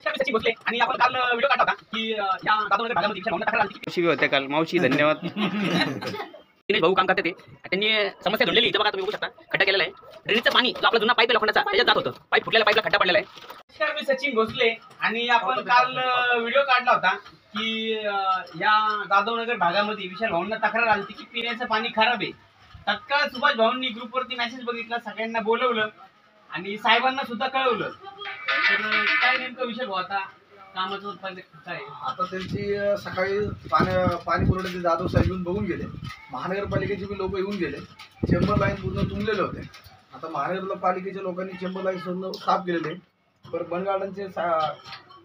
सचिन भोसले आणि आपण काल व्हिडिओ काढला होता की या दादोनगर भागामध्ये विषय तक्रार आली शिवी होते काल मावशी धन्यवाद. दिनेश भाऊ काम करते ते त्यांनी समस्या धरलेली इथं बघा तुम्ही बघू शकता खड्डा केलेला आहे. ड्रेनेजचं पाणी जो आपला जुना पाईप आहे लोखंडाचा त्याच्यात जात होतं. पाईप फुटलेला पाईपला खड्डा पडलेला आहे. नमस्कार, मी सचिन भोसले आणि आपण काल व्हिडिओ काढला होता की या दादोनगर भागामध्ये विशाल भाऊंना तक्रार आली की पिण्याचं पाणी खराब आहे. तत्काळ सुभाष भाऊंनी ग्रुपवरती मेसेज बघितला, सगळ्यांना बोलवलं आणि साहेबांना सुद्धा कळवलं. तर काय नेमकं विषय भाऊ आता कामाचं उत्पादन काय आता त्यांची सकाळी पाणी पुरवठ्याचे जाधव साहेब येऊन बघून गेले. महानगरपालिकेचे बी लोक येऊन गेले. चेंबर लाईन पूर्ण तुंबलेले होते. आता महानगरपालिकेच्या लोकांनी चेंबर लाईन पूर्ण साफ केलेले. पण बन गार्डनचे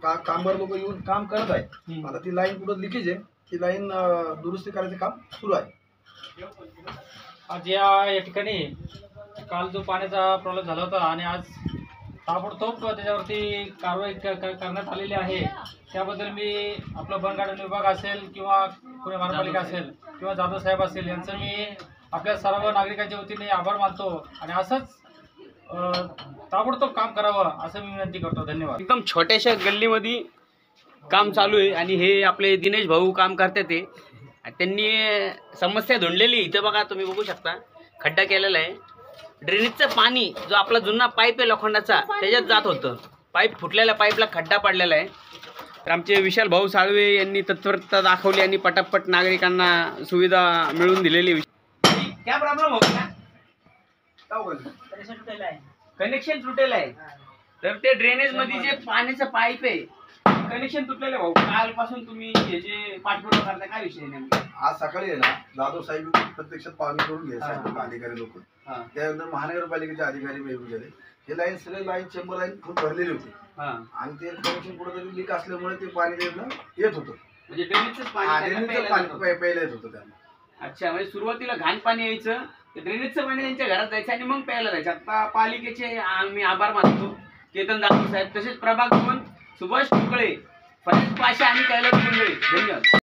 कामगार लोक येऊन काम करत आहे. आता ती लाईन कुठं लिकेज आहे, ती लाईन दुरुस्ती करायचं काम सुरू आहे. आज या ठिकाणी काल जो पाण्याचा प्रॉब्लेम झाला होता आणि आज ताबडतोब त्याच्यावरती कारवाई करण्यात आलेली आहे. त्याबद्दल मी आपलं बन गार्डन विभाग असेल किंवा पुणे महानगरपालिका असेल किंवा जाधव साहेब असेल यांचं मी आपल्या सर्व नागरिकांच्या वतीने आभार मानतो आणि असंच ताबडतोब काम करावं असं मी विनंती करतो. धन्यवाद. एकदम छोट्याशा गल्लीमध्ये काम चालू आहे आणि हे आपले दिनेश भाऊ काम करते ते. त्यांनी समस्या धुंडलेली इथं बघा तुम्ही बघू शकता खड्डा केलेला आहे. ड्रेनेजचं पाणी जो आपला जुना पाईप आहे लोखंडाचा त्याच्यात जात होतं. पाईप फुटलेल्या पाईपला खड्डा पडलेला आहे. तर आमचे विशाल भाऊ साळवे यांनी तत्परता दाखवली आणि पटापट नागरिकांना सुविधा मिळवून दिलेली. क्या प्रॉब्लेम होता? कनेक्शन तुटेलं आहे. तर ते ड्रेनेज मध्ये जे पाण्याचं पाईप आहे कनेक्शन तुटलेलं भाऊ. कालपासून तुम्ही हे जे पाठपुरावा करता काय विषय नेमका? आज सकाळी आहे ना जाधव साहेब प्रत्यक्षात पाहणी करून घ्यायचं अधिकारी लोक. त्यानंतर महानगरपालिकेचे अधिकारी येऊन गेले. हे लाईन सगळे लाईन चेंबर लाईन खूप भरलेली होती आणि ते कनेक्शन कुठेतरी लीक असल्यामुळे ते पाणी येत होतं. म्हणजे ड्रेनेजचं पाणी पहिलं येत होतं त्यांना. अच्छा, म्हणजे सुरुवातीला घाण पाणी यायचं, ड्रेनेजचं पाणी त्यांच्या घरात जायचं आणि मग प्यायला जायचं. आता पालिकेचे आम्ही आभार मानतो. केतन जाधव साहेब तसेच प्रभाग 2 सुभाष कुकळे, फरीद पाशा आणि कैलास कुंडळे. धन्यवाद.